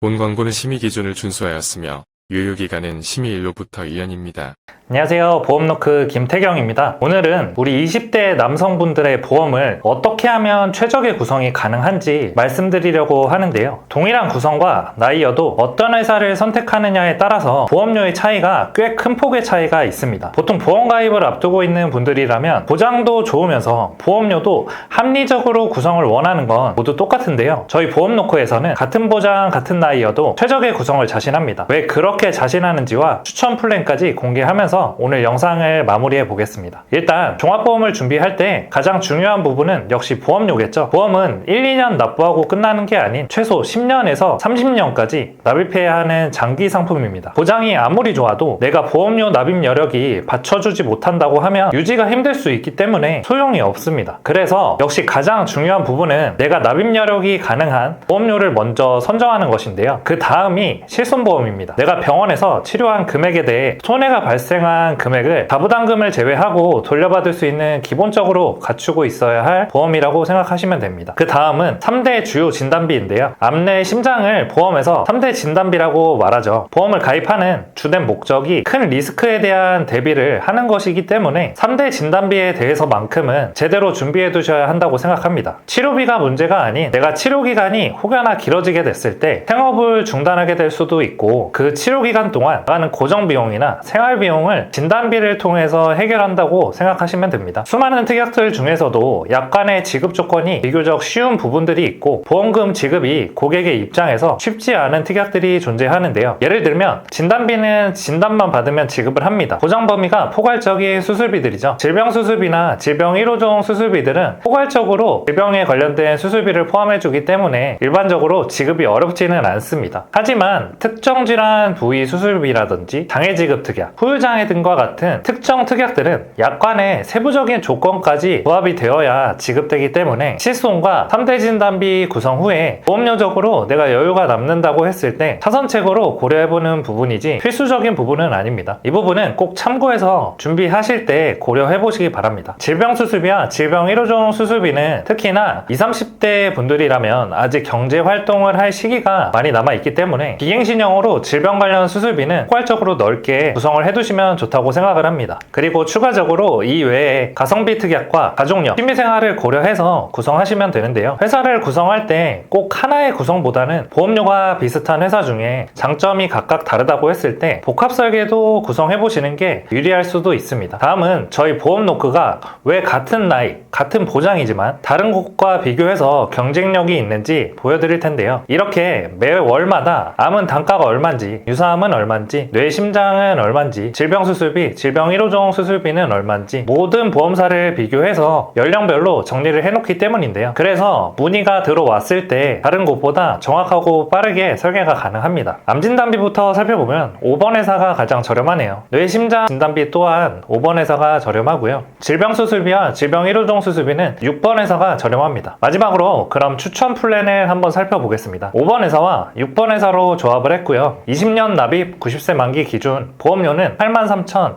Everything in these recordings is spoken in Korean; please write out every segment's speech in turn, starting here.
본 광고는 심의 기준을 준수하였으며 유효기간은 심의일로부터 2년입니다. 안녕하세요. 보험노크 김태경입니다. 오늘은 우리 20대 남성분들의 보험을 어떻게 하면 최적의 구성이 가능한지 말씀드리려고 하는데요. 동일한 구성과 나이여도 어떤 회사를 선택하느냐에 따라서 보험료의 차이가 꽤 큰 폭의 차이가 있습니다. 보통 보험 가입을 앞두고 있는 분들이라면 보장도 좋으면서 보험료도 합리적으로 구성을 원하는 건 모두 똑같은데요. 저희 보험노크에서는 같은 보장, 같은 나이여도 최적의 구성을 자신합니다. 왜 그렇게 자신하는지와 추천 플랜까지 공개하면서 오늘 영상을 마무리해 보겠습니다. 일단 종합보험을 준비할 때 가장 중요한 부분은 역시 보험료겠죠. 보험은 1, 2년 납부하고 끝나는 게 아닌 최소 10년에서 30년까지 납입해야 하는 장기 상품입니다. 보장이 아무리 좋아도 내가 보험료 납입 여력이 받쳐주지 못한다고 하면 유지가 힘들 수 있기 때문에 소용이 없습니다. 그래서 역시 가장 중요한 부분은 내가 납입 여력이 가능한 보험료를 먼저 선정하는 것인데요. 그 다음이 실손보험입니다. 내가 병원에서 치료한 금액에 대해 손해가 발생한 금액을 가부담금을 제외하고 돌려받을 수 있는 기본적으로 갖추고 있어야 할 보험이라고 생각하시면 됩니다. 그 다음은 3대 주요 진단비인데요. 암내 심장을 보험에서 3대 진단비라고 말하죠. 보험을 가입하는 주된 목적이 큰 리스크에 대한 대비를 하는 것이기 때문에 3대 진단비에 대해서만큼은 제대로 준비해 두셔야 한다고 생각합니다. 치료비가 문제가 아닌 내가 치료기간이 혹여나 길어지게 됐을 때 생업을 중단하게 될 수도 있고 그 치료기간 동안 나가는 고정비용이나 생활비용을 진단비를 통해서 해결한다고 생각하시면 됩니다. 수많은 특약들 중에서도 약관의 지급 조건이 비교적 쉬운 부분들이 있고 보험금 지급이 고객의 입장에서 쉽지 않은 특약들이 존재하는데요. 예를 들면 진단비는 진단만 받으면 지급을 합니다. 보장 범위가 포괄적인 수술비들이죠. 질병수술비나 질병 1호종 수술비들은 포괄적으로 질병에 관련된 수술비를 포함해주기 때문에 일반적으로 지급이 어렵지는 않습니다. 하지만 특정 질환 부위 수술비라든지 장애지급 특약, 후유장애 등과 같은 특정 특약들은 약관의 세부적인 조건까지 부합이 되어야 지급되기 때문에 실손과 3대 진단비 구성 후에 보험료적으로 내가 여유가 남는다고 했을 때 차선책으로 고려해보는 부분이지 필수적인 부분은 아닙니다. 이 부분은 꼭 참고해서 준비하실 때 고려해보시기 바랍니다. 질병수술비와 질병 1호종 수술비는 특히나 20, 30대 분들이라면 아직 경제활동을 할 시기가 많이 남아있기 때문에 비갱신형으로 질병 관련 수술비는 포괄적으로 넓게 구성을 해두시면 좋다고 생각을 합니다. 그리고 추가적으로 이 외에 가성비 특약과 가족력, 취미생활을 고려해서 구성하시면 되는데요. 회사를 구성할 때 꼭 하나의 구성보다는 보험료가 비슷한 회사 중에 장점이 각각 다르다고 했을 때 복합설계도 구성해보시는 게 유리할 수도 있습니다. 다음은 저희 보험노크가 왜 같은 나이, 같은 보장이지만 다른 곳과 비교해서 경쟁력이 있는지 보여드릴 텐데요. 이렇게 매 월마다 암은 단가가 얼만지, 유사암은 얼만지, 뇌심장은 얼만지, 질병수술비, 질병 1호종 수술비는 얼만지 모든 보험사를 비교해서 연령별로 정리를 해놓기 때문인데요. 그래서 문의가 들어왔을 때 다른 곳보다 정확하고 빠르게 설계가 가능합니다. 암진단비부터 살펴보면 5번 회사가 가장 저렴하네요. 뇌심장 진단비 또한 5번 회사가 저렴하고요. 질병수술비와 질병 1호종 수술비는 6번 회사가 저렴합니다. 마지막으로 그럼 추천 플랜을 한번 살펴보겠습니다. 5번 회사와 6번 회사로 조합을 했고요. 20년 납입 90세 만기 기준 보험료는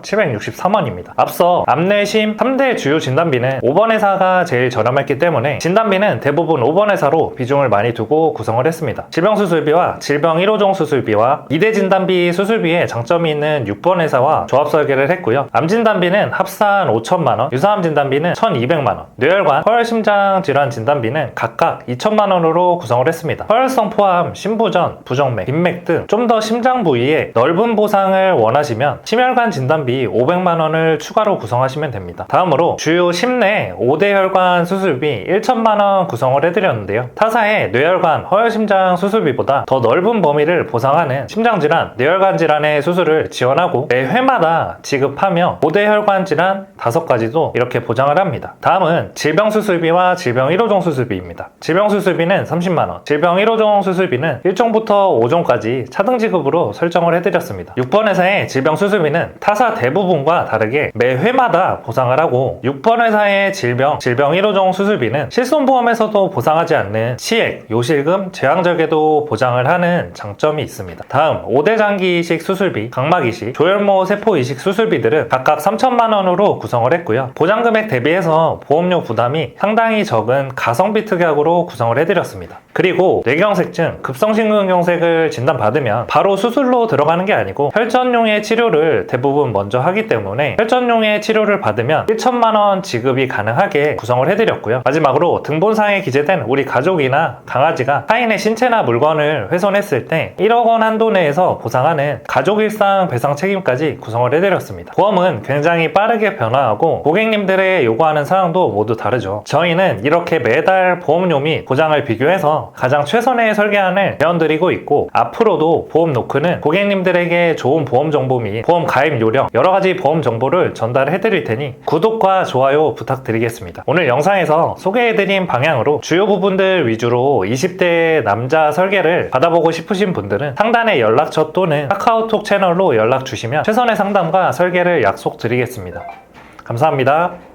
83,763원입니다. 앞서 암내심 3대 주요 진단비는 5번 회사가 제일 저렴했기 때문에 진단비는 대부분 5번 회사로 비중을 많이 두고 구성을 했습니다. 질병수술비와 질병 1호종 수술비와 2대 진단비 수술비에 장점이 있는 6번 회사와 조합 설계를 했고요. 암진단비는 합산 5천만원, 유사암 진단비는 1,200만원, 뇌혈관, 허혈심장 질환 진단비는 각각 2천만원으로 구성을 했습니다. 허혈성 포함 심부전, 부정맥, 빈맥 등 좀 더 심장 부위에 넓은 보상을 원하시면 심혈관 진단비 500만원을 추가로 구성하시면 됩니다. 다음으로 주요 심내 5대 혈관 수술비 1천만원 구성을 해드렸는데요. 타사의 뇌혈관, 허혈심장 수술비보다 더 넓은 범위를 보상하는 심장질환, 뇌혈관 질환의 수술을 지원하고 매 회마다 지급하며 5대 혈관 질환 5가지도 이렇게 보장을 합니다. 다음은 질병수술비와 질병 1호종 수술비입니다. 질병수술비는 30만원, 질병 1호종 수술비는 1종부터 5종까지 차등 지급으로 설정을 해드렸습니다. 6번 회사의 질병 수술비는 타사 대부분과 다르게 매 회마다 보상을 하고 6번 회사의 질병 1호종 수술비는 실손보험에서도 보상하지 않는 치액, 요실금, 제왕절개도 보장을 하는 장점이 있습니다. 다음 5대 장기 이식 수술비, 각막 이식, 조혈모 세포 이식 수술비들은 각각 3천만 원으로 구성을 했고요. 보장금액 대비해서 보험료 부담이 상당히 적은 가성비 특약으로 구성을 해드렸습니다. 그리고 뇌경색증, 급성심근경색을 진단받으면 바로 수술로 들어가는 게 아니고 혈전용의 치료를 대부분 먼저 하기 때문에 혈전용의 치료를 받으면 1천만 원 지급이 가능하게 구성을 해드렸고요. 마지막으로 등본상에 기재된 우리 가족이나 강아지가 타인의 신체나 물건을 훼손했을 때 1억 원 한도 내에서 보상하는 가족일상 배상 책임까지 구성을 해드렸습니다. 보험은 굉장히 빠르게 변화하고 고객님들의 요구하는 사항도 모두 다르죠. 저희는 이렇게 매달 보험료 및 보장을 비교해서 가장 최선의 설계안을 제안드리고 있고 앞으로도 보험 노크는 고객님들에게 좋은 보험 정보 및 보험 가입 요령 여러가지 보험 정보를 전달해 드릴 테니 구독과 좋아요 부탁드리겠습니다. 오늘 영상에서 소개해드린 방향으로 주요 부분들 위주로 20대 남자 설계를 받아보고 싶으신 분들은 상단의 연락처 또는 카카오톡 채널로 연락 주시면 최선의 상담과 설계를 약속드리겠습니다. 감사합니다.